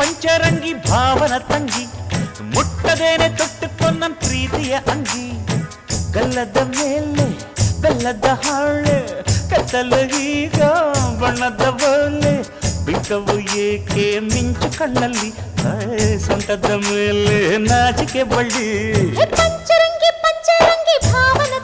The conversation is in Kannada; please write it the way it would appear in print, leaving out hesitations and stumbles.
ಪಂಚರಂಗಿ ಭಾವನ ತಂಗಿ ಮುಟ್ಟದೇನೆ ತೊಟ್ಟುಕೊಂಡ ಪ್ರೀತಿಯ ಅಂಗಿ ಗಲ್ಲದ ಮೇಲೆ ಬೆಲ್ಲದ ಹಾಳೆ ಕತ್ತಲು ಈಗ ಬಣ್ಣದ ಬೋಲೆ ಬಿಟ್ಟವು ಏಕೆ ಮಿಂಚು ಕಣ್ಣಲ್ಲಿ ಸೊಂಟದ ಮೇಲೆ ನಾಚಿಕೆ ಬಳ್ಳಿ ಪಂಚರಂಗಿ ಪಂಚರಂಗಿ ಭಾವನ